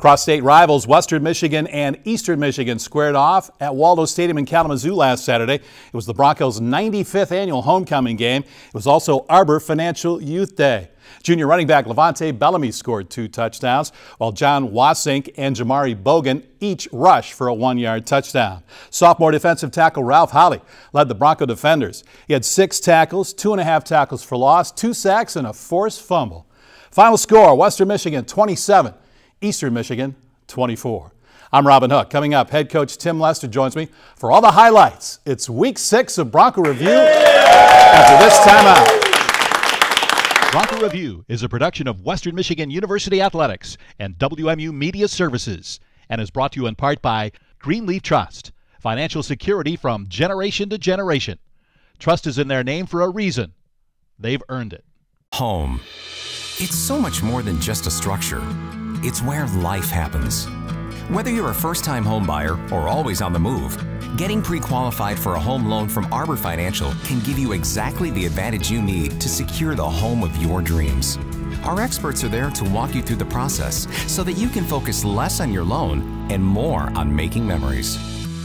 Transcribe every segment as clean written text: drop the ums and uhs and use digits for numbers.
Cross-state rivals Western Michigan and Eastern Michigan squared off at Waldo Stadium in Kalamazoo last Saturday. It was the Broncos' 95th annual homecoming game. It was also Arbor Financial Youth Day. Junior running back Levante Bellamy scored 2 touchdowns, while John Wasink and Jamari Bogan each rushed for a 1-yard touchdown. Sophomore defensive tackle Ralph Holly led the Bronco defenders. He had 6 tackles, 2.5 tackles for loss, 2 sacks, and a forced fumble. Final score, Western Michigan 27, Eastern Michigan 24. I'm Robin Hook. Coming up, head coach Tim Lester joins me for all the highlights. It's week 6 of Bronco Review after this timeout. Bronco Review is a production of Western Michigan University Athletics and WMU Media Services and is brought to you in part by Greenleaf Trust, financial security from generation to generation. Trust is in their name for a reason. They've earned it. Home. It's so much more than just a structure. It's where life happens. Whether you're a first-time home buyer or always on the move, getting pre-qualified for a home loan from Arbor Financial can give you exactly the advantage you need to secure the home of your dreams. Our experts are there to walk you through the process so that you can focus less on your loan and more on making memories.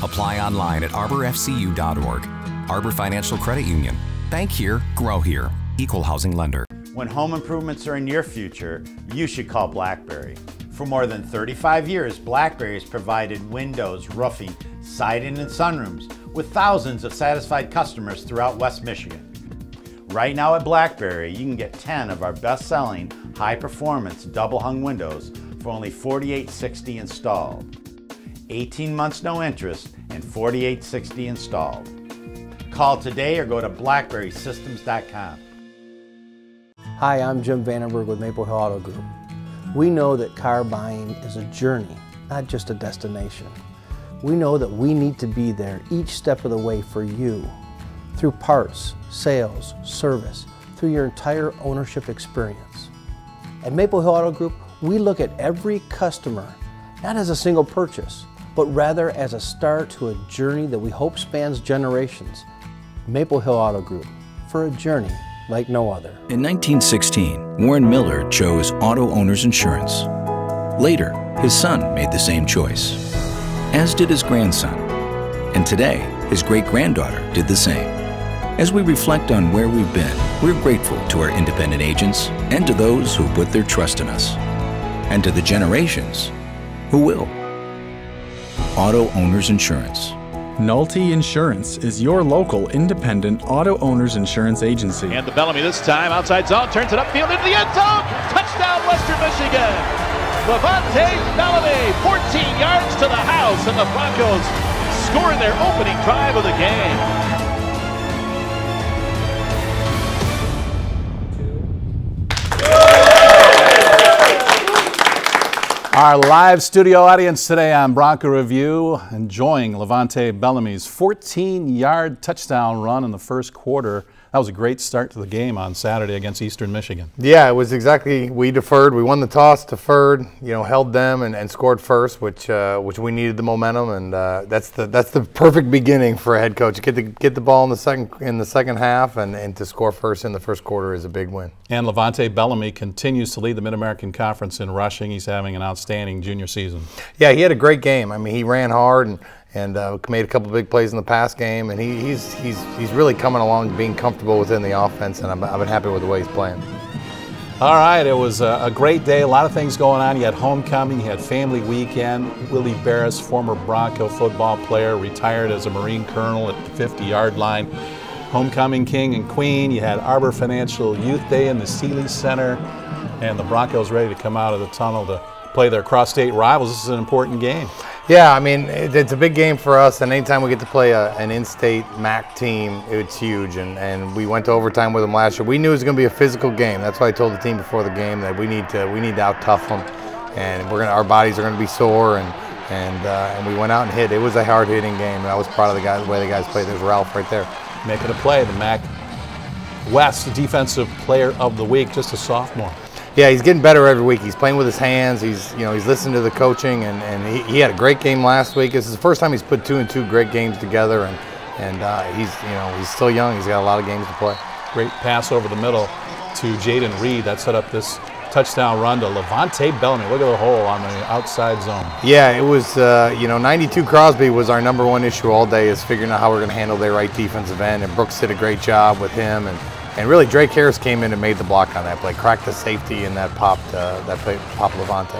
Apply online at arborfcu.org. Arbor Financial Credit Union. Bank here, grow here. Equal housing lender. When home improvements are in your future, you should call BlackBerry. For more than 35 years, BlackBerry has provided windows, roofing, siding, and sunrooms with thousands of satisfied customers throughout West Michigan. Right now at BlackBerry, you can get 10 of our best-selling, high-performance double-hung windows for only $48.60 installed. 18 months no interest and $48.60 installed. Call today or go to blackberrysystems.com. Hi, I'm Jim Vandenberg with Maple Hill Auto Group. We know that car buying is a journey, not just a destination. We know that we need to be there each step of the way for you, through parts, sales, service, through your entire ownership experience. At Maple Hill Auto Group, we look at every customer not as a single purchase, but rather as a start to a journey that we hope spans generations. Maple Hill Auto Group, for a journey like no other. In 1916, Warren Miller chose auto owner's insurance. Later, his son made the same choice, as did his grandson. And today, his great-granddaughter did the same. As we reflect on where we've been, we're grateful to our independent agents and to those who put their trust in us, and to the generations who will. Auto Owners Insurance. Nolte Insurance is your local independent auto owners insurance agency. And the Bellamy this time, outside zone, turns it upfield into the end zone. Touchdown, Western Michigan. Levante Bellamy, 14 yards to the house, and the Broncos scoring their opening drive of the game. Our live studio audience today on Bronco Review enjoying Levante Bellamy's 14-yard touchdown run in the first quarter. That was a great start to the game on Saturday against Eastern Michigan. Yeah, it was exactly, we deferred. We won the toss, deferred, held them and scored first, which we needed the momentum, and that's the perfect beginning for a head coach. Get the ball in the second half and to score first in the first quarter is a big win. And Levante Bellamy continues to lead the Mid-American Conference in rushing. He's having an outstanding junior season. Yeah, he had a great game. I mean, he ran hard and made a couple big plays in the pass game, and he's really coming along, being comfortable within the offense, and I've been happy with the way he's playing. All right, it was a great day, a lot of things going on. You had homecoming, you had family weekend. Willie Barris, former Bronco football player, retired as a Marine colonel at the 50-yard line. Homecoming king and queen. You had Arbor Financial Youth Day in the Seeley Center, and the Broncos ready to come out of the tunnel to play their cross-state rivals. This is an important game. Yeah, I mean, it's a big game for us, and anytime we get to play an in-state MAC team, it's huge, and we went to overtime with them last year. We knew it was going to be a physical game. That's why I told the team before the game that we need to out-tough them, and our bodies are going to be sore, and we went out and hit. It was a hard-hitting game, and I was proud of the way the guys played. There's Ralph right there. Making a play, the MAC West Defensive Player of the Week, just a sophomore. Yeah, he's getting better every week. He's playing with his hands. He's listening to the coaching, and he had a great game last week. This is the first time he's put 2 and 2 great games together, and he's still young. He's got a lot of games to play. Great pass over the middle to Jaden Reed that set up this touchdown run to Levante Bellamy. Look at the hole on the outside zone. Yeah, it was, 92 Crosby was our #1 issue all day, is figuring out how we're going to handle their right defensive end, and Brooks did a great job with him, and really Drake Harris came in and made the block on that play, cracked the safety, and that popped Levante.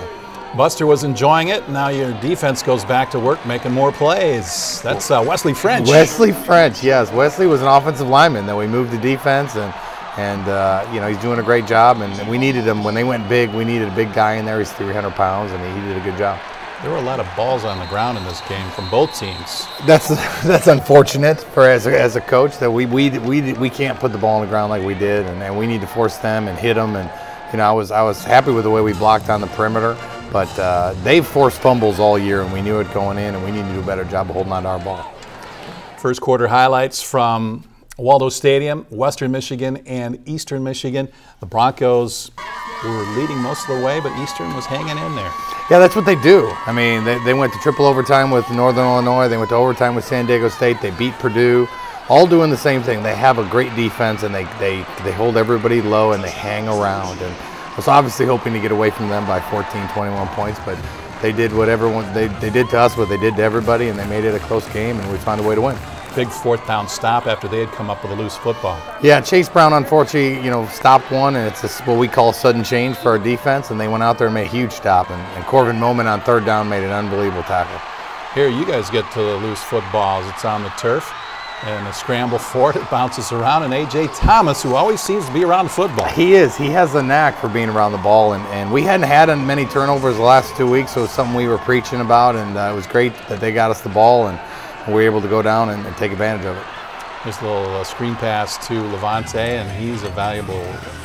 Buster was enjoying it. Now your defense goes back to work, making more plays. That's Wesley French. Wesley French, yes. Wesley was an offensive lineman. Then we moved to defense, and he's doing a great job. And we needed him when they went big. We needed a big guy in there. He's 300 pounds, and he did a good job. There were a lot of balls on the ground in this game from both teams. That's unfortunate for as a coach that we can't put the ball on the ground like we did, and we need to force them and hit them. And I was happy with the way we blocked on the perimeter. But they've forced fumbles all year, and we knew it going in, and we need to do a better job of holding on to our ball. First quarter highlights from Waldo Stadium, Western Michigan and Eastern Michigan. The Broncos were leading most of the way, but Eastern was hanging in there. Yeah, that's what they do. I mean, they went to triple overtime with Northern Illinois. They went to overtime with San Diego State. They beat Purdue. All doing the same thing. They have a great defense, and they hold everybody low, and they hang around. And I was obviously hoping to get away from them by 14, 21 points, but they did what they did to us, what they did to everybody, and they made it a close game, and we found a way to win. Big fourth down stop after they had come up with a loose football. Yeah, Chase Brown unfortunately, stopped one, and it's what we call a sudden change for our defense, and they went out there and made a huge stop, and Corvin Moment on third down made an unbelievable tackle. Here you guys get to the loose footballs. It's on the turf. And a scramble for it bounces around, and A.J. Thomas, who always seems to be around the football. He is. He has a knack for being around the ball, and we hadn't had many turnovers the last 2 weeks, so it was something we were preaching about, and it was great that they got us the ball, and we were able to go down and take advantage of it. This little screen pass to Levante, and he's a valuable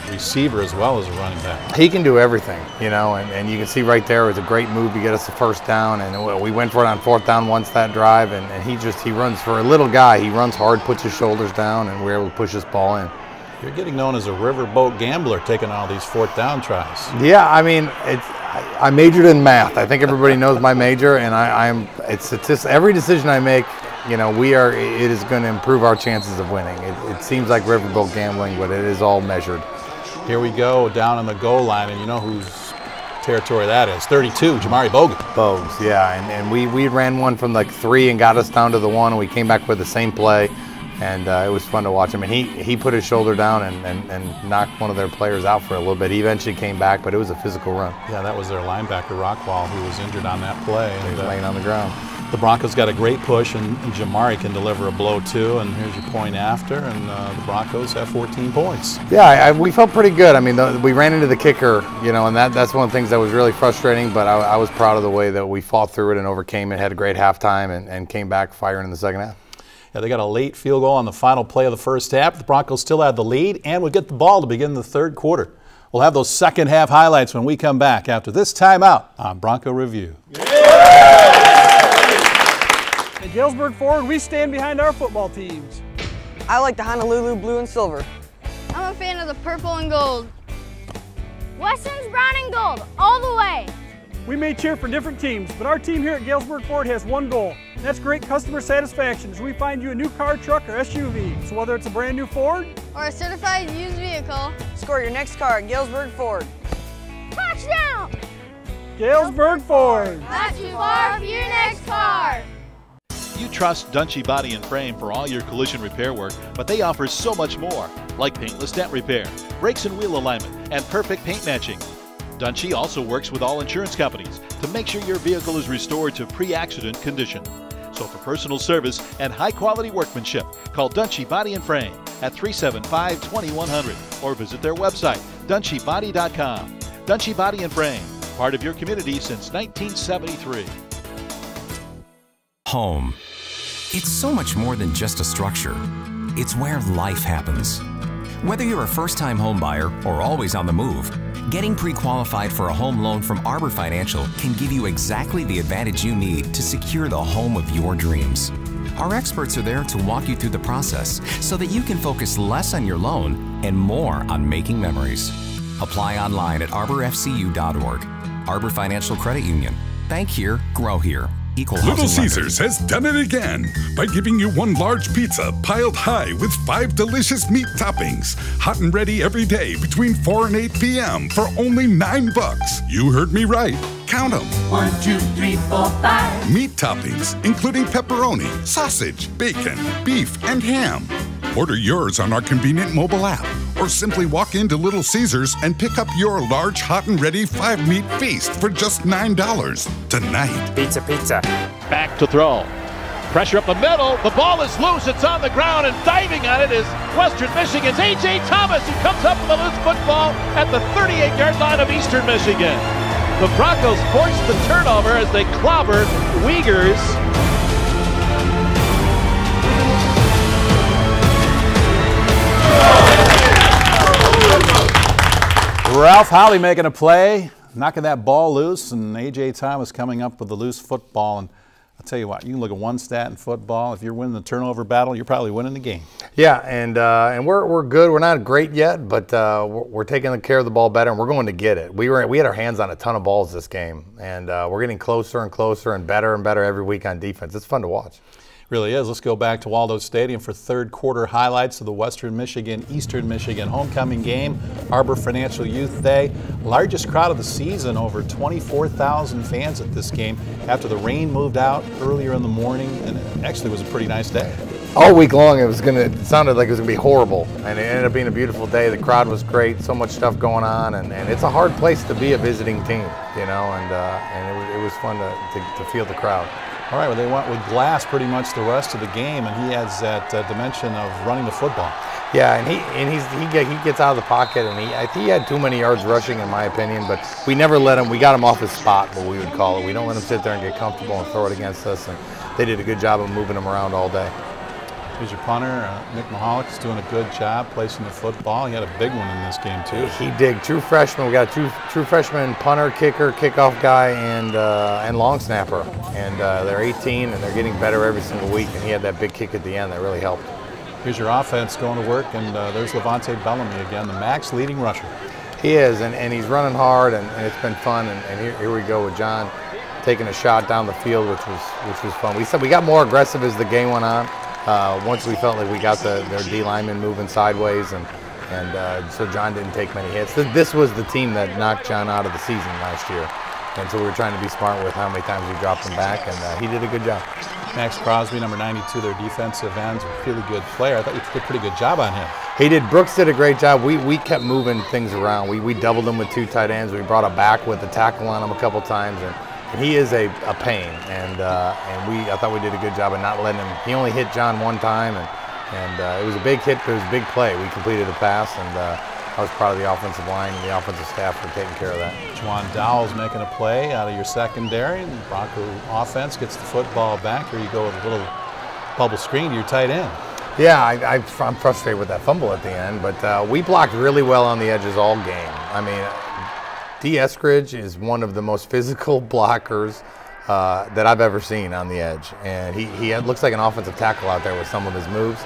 receiver as well as a running back. He can do everything, and you can see right there it was a great move to get us the first down, and we went for it on fourth down once that drive, and he runs for a little guy. He runs hard, puts his shoulders down, and we're able to push this ball in. You're getting known as a riverboat gambler, taking all these fourth down tries. Yeah, I mean, I majored in math. I think everybody knows my major, and it's just every decision I make, it is going to improve our chances of winning. It seems like riverboat gambling, but it is all measured. Here we go down on the goal line, and you know whose territory that is. 32, Jamari Bogan. Bogues, yeah, and we ran one from like 3 and got us down to the 1, and we came back with the same play, and it was fun to watch him. And he put his shoulder down and knocked one of their players out for a little bit. He eventually came back, but it was a physical run. Yeah, that was their linebacker, Rockwall, who was injured on that play. He was laying on the ground. The Broncos got a great push, and Jamari can deliver a blow too, and here's your point after, and the Broncos have 14 points. Yeah, we felt pretty good. I mean, we ran into the kicker, and that's one of the things that was really frustrating, but I was proud of the way that we fought through it and overcame it, had a great halftime, and came back firing in the second half. Yeah, they got a late field goal on the final play of the first half. The Broncos still had the lead and would get the ball to begin the third quarter. We'll have those second half highlights when we come back after this timeout on Bronco Review. At Galesburg Ford, we stand behind our football teams. I like the Honolulu blue and silver. I'm a fan of the purple and gold. Weston's brown and gold, all the way. We may cheer for different teams, but our team here at Galesburg Ford has one goal, and that's great customer satisfaction as we find you a new car, truck, or SUV. So whether it's a brand new Ford or a certified used vehicle, score your next car at Galesburg Ford. Touchdown! Galesburg Ford. Not too far for your next car. You trust Dunchie Body and Frame for all your collision repair work, but they offer so much more, like paintless dent repair, brakes and wheel alignment, and perfect paint matching. Dunchie also works with all insurance companies to make sure your vehicle is restored to pre-accident condition. So for personal service and high-quality workmanship, call Dunchie Body and Frame at 375-2100 or visit their website, dunchiebody.com. Dunchie Body and Frame, part of your community since 1973. Home. It's so much more than just a structure. It's where life happens. Whether you're a first-time home buyer or always on the move, getting pre-qualified for a home loan from Arbor Financial can give you exactly the advantage you need to secure the home of your dreams. Our experts are there to walk you through the process so that you can focus less on your loan and more on making memories. Apply online at arborfcu.org. Arbor Financial Credit Union. Bank here, grow here. Equal Little housing lender. Caesars has done it again by giving you one large pizza piled high with 5 delicious meat toppings. Hot and ready every day between 4 and 8 p.m. for only $9. You heard me right. Count them. 1, 2, 3, 4, 5. Meat toppings, including pepperoni, sausage, bacon, beef, and ham. Order yours on our convenient mobile app, or simply walk into Little Caesars and pick up your large, hot and ready 5-meat feast for just $9 tonight. Pizza, pizza. Back to throw. Pressure up the middle. The ball is loose. It's on the ground, and diving on it is Western Michigan's A.J. Thomas, who comes up with a loose football at the 38-yard line of Eastern Michigan. The Broncos force the turnover as they clobber Uyghurs. Ralph Howley making a play, knocking that ball loose, and A.J. Thomas coming up with the loose football. And I'll tell you what, you can look at one stat in football. If you're winning the turnover battle, you're probably winning the game. Yeah, and we're good. We're not great yet, but we're taking care of the ball better, and we're going to get it. We had our hands on a ton of balls this game, and we're getting closer and closer and better every week on defense. It's fun to watch. Really is. Let's go back to Waldo Stadium for third quarter highlights of the Western Michigan, Eastern Michigan homecoming game, Arbor Financial Youth Day. Largest crowd of the season, over 24,000 fans at this game after the rain moved out earlier in the morning, and it actually was a pretty nice day. All week long it sounded like it was going to be horrible, and it ended up being a beautiful day. The crowd was great, so much stuff going on, and it's a hard place to be a visiting team, you know, and it was fun to feel the crowd. All right, well, they went with Glass pretty much the rest of the game, and he adds that dimension of running the football. Yeah, and he gets out of the pocket, and he had too many yards rushing, in my opinion. But we never let him. We got him off his spot, what we would call it. We don't let him sit there and get comfortable and throw it against us. And they did a good job of moving him around all day. Here's your punter, Nick Mahalik, is doing a good job placing the football. He had a big one in this game too. He did. True freshman. We got a true freshman punter, kicker, kickoff guy, and long snapper. And they're 18, and they're getting better every single week. And he had that big kick at the end that really helped. Here's your offense going to work, and there's Levante Bellamy again, the MAC's leading rusher. He is, and he's running hard, and it's been fun. And here we go with John taking a shot down the field, which was fun. We said we got more aggressive as the game went on. Once we felt like we got their D linemen moving sideways, and so John didn't take many hits. This was the team that knocked John out of the season last year, and so we were trying to be smart with how many times we dropped him back, and he did a good job. Max Crosby, number 92, their defensive ends, a really good player. I thought you did a pretty good job on him. He did. Brooks did a great job. We kept moving things around. We doubled him with 2 tight ends. We brought a back with a tackle on him a couple times, and he is a pain, and I thought we did a good job of not letting him. He only hit John one time, and it was a big hit, but it was a big play. We completed a pass, and I was proud of the offensive line and the offensive staff for taking care of that. Juwan Dowell's making a play out of your secondary, and the Bronco offense gets the football back, or you go with a little bubble screen to your tight end. Yeah, I'm frustrated with that fumble at the end, but we blocked really well on the edges all game. I mean, D. Eskridge is one of the most physical blockers that I've ever seen on the edge, and he looks like an offensive tackle out there with some of his moves,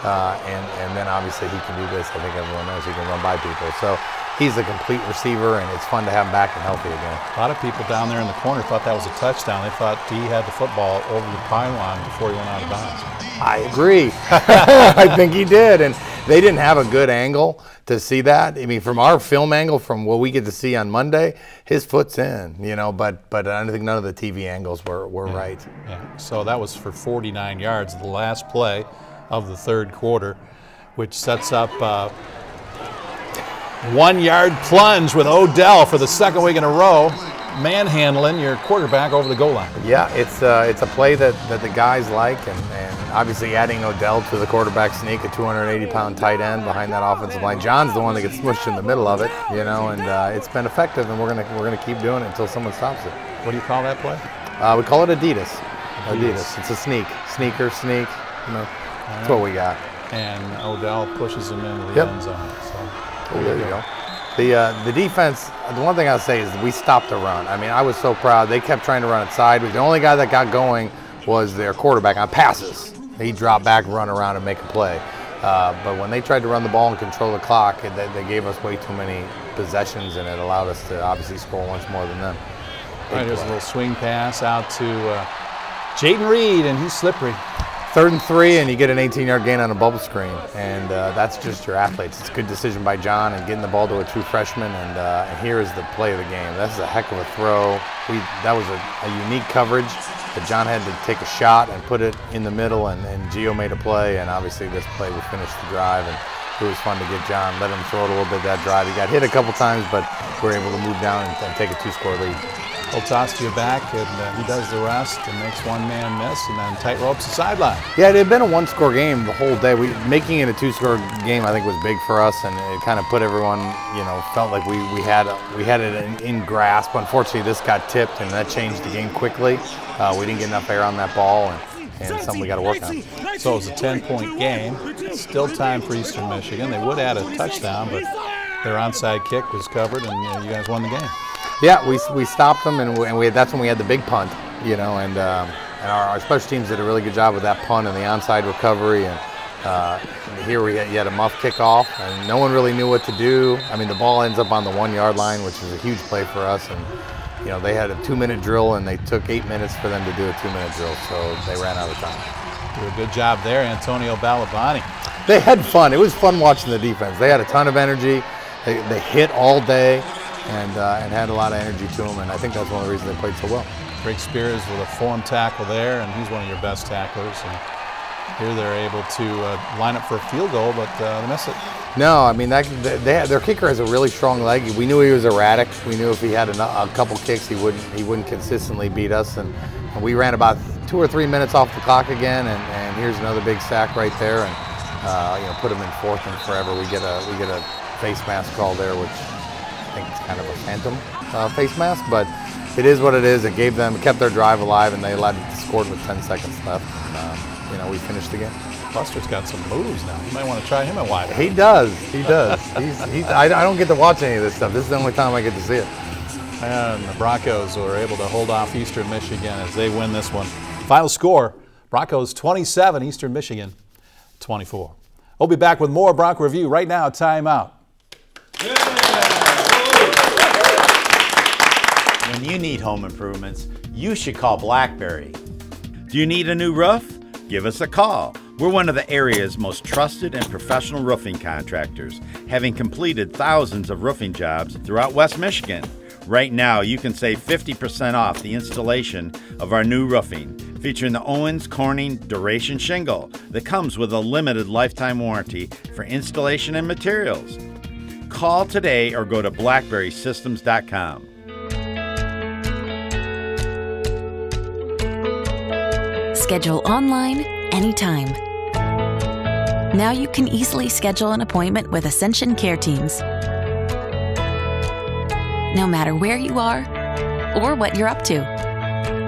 and then obviously he can do this. I think everyone knows he can run by people. So he's a complete receiver, and it's fun to have him back and healthy again. A lot of people down there in the corner thought that was a touchdown. They thought D had the football over the pylon before he went out of bounds. I agree. I think he did, and they didn't have a good angle to see that. I mean, from our film angle, from what we get to see on Monday, his foot's in, you know, but I don't think none of the TV angles were right. Yeah. So that was for 49 yards, the last play of the third quarter, which sets up 1-yard plunge with Odell for the second week in a row, manhandling your quarterback over the goal line. Yeah, it's a play that the guys like, and obviously adding Odell to the quarterback sneak, a 280-pound tight end behind that offensive line. John's the one that gets smushed in the middle of it, you know, and it's been effective, and we're gonna keep doing it until someone stops it. What do you call that play? We call it Adidas. Adidas. It's a sneak, sneak. You know, that's what we got. And Odell pushes him into the end zone. So there you go. The defense, the one thing I'll say is we stopped the run. I mean, I was so proud. They kept trying to run it sideways. The only guy that got going was their quarterback on passes. He dropped back, run around, and make a play. But when they tried to run the ball and control the clock, they gave us way too many possessions, and it allowed us to obviously score once more than them. All right, here's a little swing pass out to Jaden Reed, and he's slippery. 3rd and 3, and you get an 18-yard gain on a bubble screen, and that's just your athletes. It's a good decision by John and getting the ball to a true freshman, and here is the play of the game. That's a heck of a throw. That was a unique coverage that John had to take a shot and put it in the middle, and Gio made a play, and obviously this play would finish the drive, and it was fun to get John, let him throw it a little bit that drive. He got hit a couple times, but we were able to move down and take a 2-score lead. He'll toss to your back, and he does the rest and makes one man miss, and then tight ropes the sideline. Yeah, it had been a 1-score game the whole day. Making it a 2-score game, I think, was big for us, and it kind of put everyone, felt like we had it in grasp. Unfortunately, this got tipped, and that changed the game quickly. We didn't get enough air on that ball, and something we got to work on. So it was a 10-point game. Still time for Eastern Michigan. They would add a touchdown, but their onside kick was covered, and you guys won the game. Yeah, we stopped them, and that's when we had the big punt, and our special teams did a really good job with that punt and the onside recovery. And here you had a muff kickoff, and no one really knew what to do. I mean, the ball ends up on the 1-yard line, which is a huge play for us. And they had a 2-minute drill, and they took 8 minutes for them to do a 2-minute drill, so they ran out of time. Did a good job there, Antonio Balabani. They had fun. It was fun watching the defense. They had a ton of energy. They hit all day. And had a lot of energy to him, and I think that's one of the reasons they played so well. Drake Spears with a form tackle there, and he's one of your best tacklers. And here they're able to line up for a field goal, but they miss it. No, I mean, their kicker has a really strong leg. We knew he was erratic. We knew if he had a couple kicks, he wouldn't consistently beat us. And we ran about 2 or 3 minutes off the clock again, and here's another big sack right there, and put him in 4th and forever. We get a face mask call there, which I think it's kind of a phantom face mask, but it is what it is. It kept their drive alive, and they allowed it to score with 10 seconds left. And, we finished the game. Buster's got some moves now. You might want to try him at wide. He does. I don't get to watch any of this stuff. This is the only time I get to see it. And the Broncos were able to hold off Eastern Michigan as they win this one. Final score, Broncos 27, Eastern Michigan 24. We'll be back with more Bronco Review. Right now, timeout. When you need home improvements, you should call Blackberry. Do you need a new roof? Give us a call. We're one of the area's most trusted and professional roofing contractors, having completed thousands of roofing jobs throughout West Michigan. Right now, you can save 50% off the installation of our new roofing, featuring the Owens Corning Duration Shingle that comes with a limited lifetime warranty for installation and materials. Call today or go to blackberrysystems.com. Schedule online, anytime. Now you can easily schedule an appointment with Ascension Care Teams. No matter where you are or what you're up to.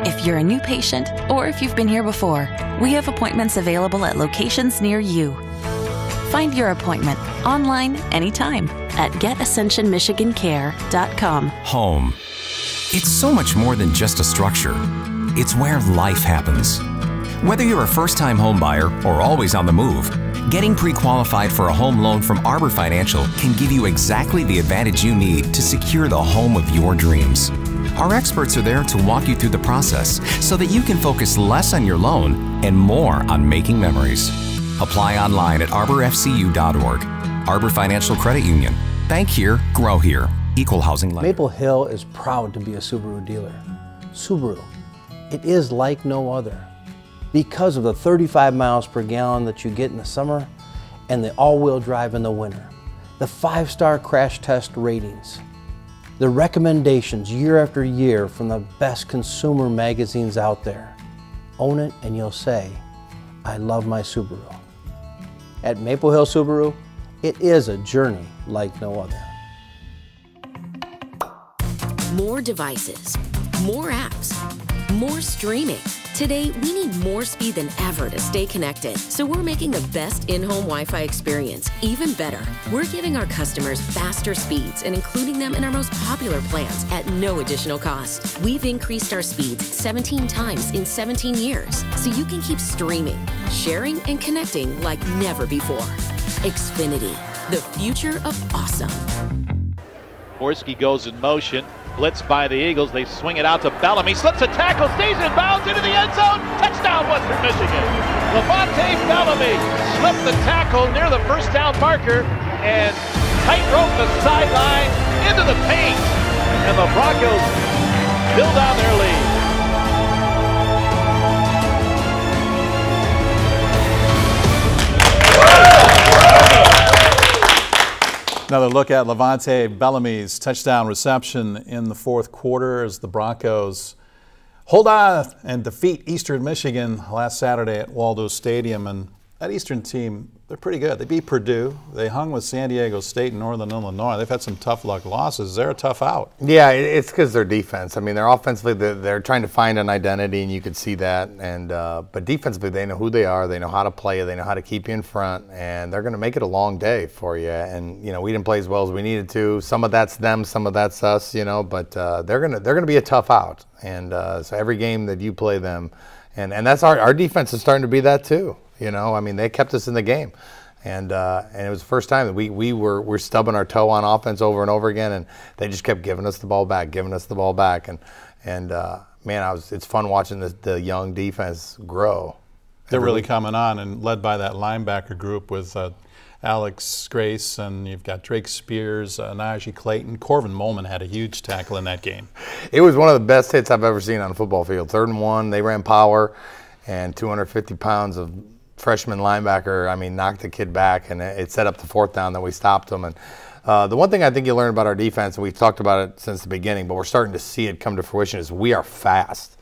If you're a new patient or if you've been here before, we have appointments available at locations near you. Find your appointment online, anytime at getascensionmichigancare.com. Home. It's so much more than just a structure. It's where life happens. Whether you're a first-time home buyer or always on the move, getting pre-qualified for a home loan from Arbor Financial can give you exactly the advantage you need to secure the home of your dreams. Our experts are there to walk you through the process so that you can focus less on your loan and more on making memories. Apply online at arborfcu.org. Arbor Financial Credit Union. Bank here, grow here. Equal housing lender. Maple Hill is proud to be a Subaru dealer. Subaru, it is like no other. Because of the 35 miles per gallon that you get in the summer and the all-wheel drive in the winter, the 5-star crash test ratings, the recommendations year after year from the best consumer magazines out there. Own it and you'll say, I love my Subaru. At Maple Hill Subaru, it is a journey like no other. More devices, more apps, more streaming. Today, we need more speed than ever to stay connected, so we're making the best in-home Wi-Fi experience even better. We're giving our customers faster speeds and including them in our most popular plans at no additional cost. We've increased our speeds 17 times in 17 years, so you can keep streaming, sharing, and connecting like never before. Xfinity, the future of awesome. Borski goes in motion. Blitzed by the Eagles, they swing it out to Bellamy, slips a tackle, stays in bounds into the end zone, touchdown Western Michigan. Levante Bellamy slipped the tackle near the first down marker and tightrope the sideline into the paint, and the Broncos build on their lead. Another look at Levante Bellamy's touchdown reception in the fourth quarter as the Broncos hold on and defeat Eastern Michigan last Saturday at Waldo Stadium. And that Eastern team, they're pretty good. They beat Purdue. They hung with San Diego State and Northern Illinois. They've had some tough luck losses. They're a tough out. Yeah, it's because their defense. I mean, they're offensively, they're trying to find an identity, and you could see that. And but defensively, they know who they are. They know how to play you. They know how to keep you in front, and they're going to make it a long day for you. And you know, we didn't play as well as we needed to. Some of that's them, some of that's us. You know, but they're gonna be a tough out. And so every game that you play them, and that's our defense is starting to be that too. You know, I mean, they kept us in the game, and it was the first time that we're stubbing our toe on offense over and over again, and they just kept giving us the ball back, and man, it's fun watching the young defense grow. They're really coming on, and led by that linebacker group with Alex Grace, and you've got Drake Spears, Najee Clayton. Corvin Molman had a huge tackle in that game. It was one of the best hits I've ever seen on a football field. 3rd and 1, they ran power, and 250 pounds of freshman linebacker, I mean, knocked the kid back, and it set up the 4th down that we stopped them. And the one thing I think you learn about our defense, and we've talked about it since the beginning, but we're starting to see it come to fruition, is we are fast.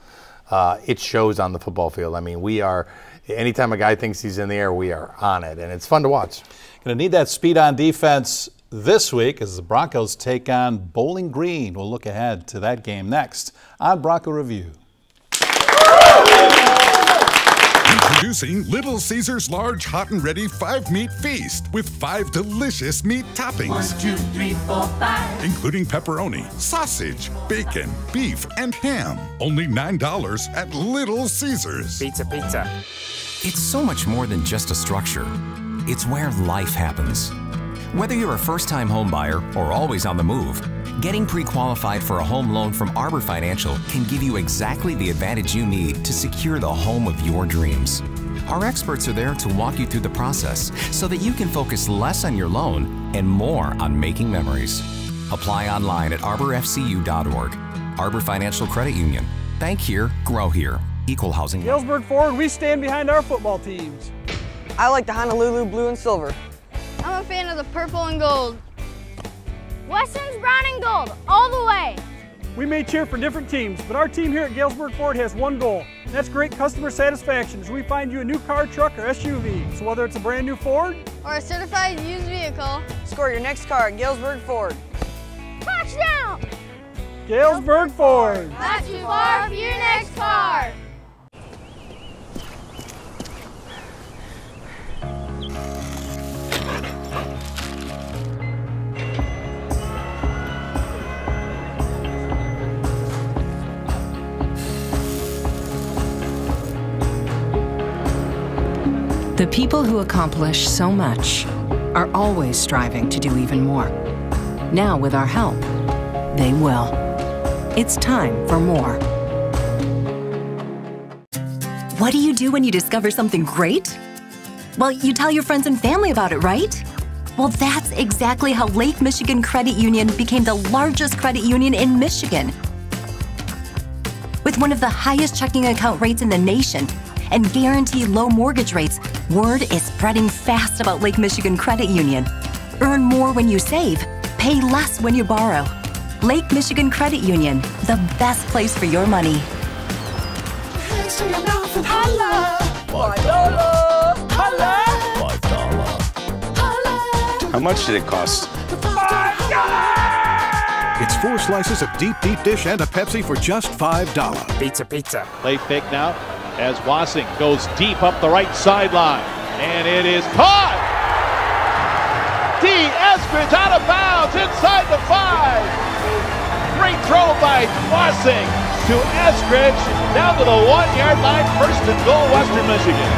It shows on the football field. I mean, we are, anytime a guy thinks he's in the air, we are on it, and it's fun to watch. Going to need that speed on defense this week as the Broncos take on Bowling Green. We'll look ahead to that game next on Bronco Review. Introducing Little Caesars Large Hot and Ready 5-Meat Feast with 5 delicious meat toppings. 1, 2, 3, 4, 5. Including pepperoni, sausage, bacon, beef, and ham. Only $9 at Little Caesars. Pizza. It's so much more than just a structure. It's where life happens. Whether you're a first-time home buyer or always on the move, getting pre-qualified for a home loan from Arbor Financial can give you exactly the advantage you need to secure the home of your dreams. Our experts are there to walk you through the process so that you can focus less on your loan and more on making memories. Apply online at arborfcu.org. Arbor Financial Credit Union. Bank here, grow here. Equal housing. Galesburg Ford, we stand behind our football teams. I like the Honolulu blue and silver. I'm a fan of the purple and gold. Weston's brown and gold, all the way. We may cheer for different teams, but our team here at Galesburg Ford has one goal, and that's great customer satisfaction as we find you a new car, truck, or SUV. So whether it's a brand new Ford or a certified used vehicle, score your next car at Galesburg Ford. Touchdown! Galesburg Ford. Not too far for your next car. The people who accomplish so much are always striving to do even more. Now, with our help, they will. It's time for more. What do you do when you discover something great? Well, you tell your friends and family about it, right? Well, that's exactly how Lake Michigan Credit Union became the largest credit union in Michigan. With one of the highest checking account rates in the nation and guaranteed low mortgage rates, word is spreading fast about Lake Michigan Credit Union. Earn more when you save, pay less when you borrow. Lake Michigan Credit Union, the best place for your money. How much did it cost? It's 4 slices of deep dish and a Pepsi for just $5. Pizza. Play fake now as Wassing goes deep up the right sideline. And it is caught! D. Eskridge out of bounds inside the 5. Great throw by Wassing to Eskridge down to the 1-yard line. 1st and goal, Western Michigan.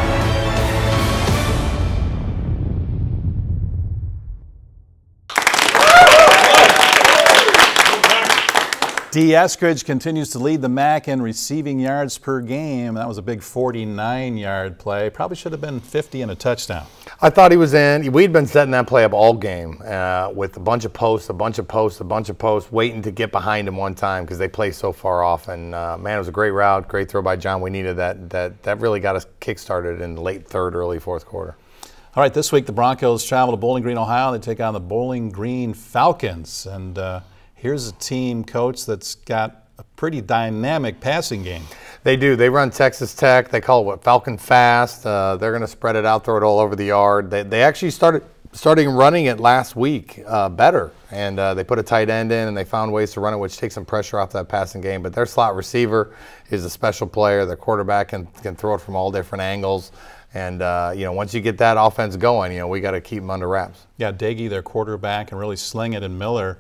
Dee Eskridge continues to lead the MAC in receiving yards per game. That was a big 49-yard play. Probably should have been 50 and a touchdown. I thought he was in. We'd been setting that play up all game with a bunch of posts, waiting to get behind him one time because they play so far off. And, man, it was a great route, great throw by John. We needed that. That really got us kick-started in the late third, early fourth quarter. All right, this week the Broncos travel to Bowling Green, Ohio. They take on the Bowling Green Falcons. And here's a team, Coach, that's got a pretty dynamic passing game. They do. They run Texas Tech. They call it what, Falcon Fast. They're going to spread it out, throw it all over the yard. They actually started running it last week better, and they put a tight end in, and they found ways to run it, which takes some pressure off that passing game. But their slot receiver is a special player. Their quarterback can throw it from all different angles. And, once you get that offense going, we got to keep them under wraps. Yeah, Daggy, their quarterback, and really sling it, and Miller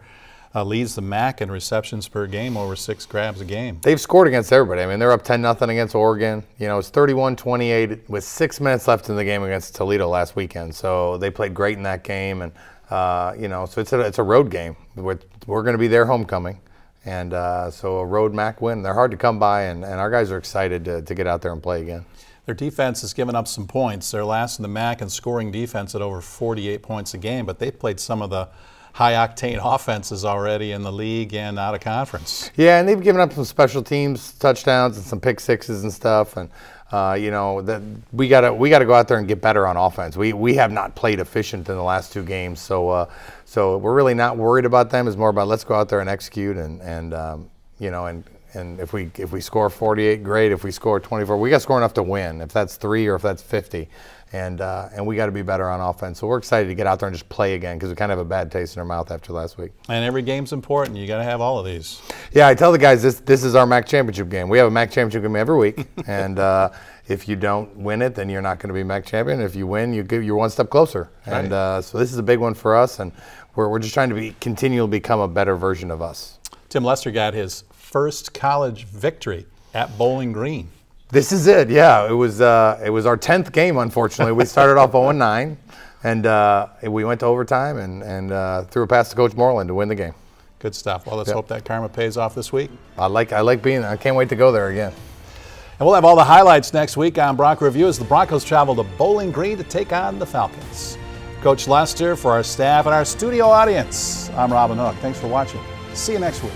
leads the MAC in receptions per game, over 6 grabs a game. They've scored against everybody. I mean, they're up 10-0 against Oregon. It's 31-28 with 6 minutes left in the game against Toledo last weekend. So they played great in that game, and so it's a road game. We're going to be their homecoming, and so a road MAC win. They're hard to come by, and our guys are excited to get out there and play again. Their defense has given up some points. They're last in the MAC in scoring defense at over 48 points a game, but they've played some of the high-octane offenses already in the league and out of conference. Yeah, and they've given up some special teams touchdowns and some pick sixes and stuff. And that we got to go out there and get better on offense. We have not played efficient in the last 2 games, so we're really not worried about them. It's more about let's go out there and execute and if we score 48, great. If we score 24, we got to score enough to win. If that's 3 or if that's 50. And we got to be better on offense. So we're excited to get out there and just play again because we kind of have a bad taste in our mouth after last week. And every game's important. You got to have all of these. Yeah, I tell the guys this is our MAC championship game. We have a MAC championship game every week, and if you don't win it, then you're not going to be MAC champion. If you win, you're one step closer. Right. And so this is a big one for us, and we're just trying to continually become a better version of us. Tim Lester got his first college victory at Bowling Green. This is it, yeah. It was our 10th game, unfortunately. We started off 0-9, and we went to overtime and threw a pass to Coach Moreland to win the game. Good stuff. Well, let's hope that karma pays off this week. I like being there. I can't wait to go there again. And we'll have all the highlights next week on Bronco Review as the Broncos travel to Bowling Green to take on the Falcons. Coach Lester, for our staff and our studio audience, I'm Robin Hook. Thanks for watching. See you next week.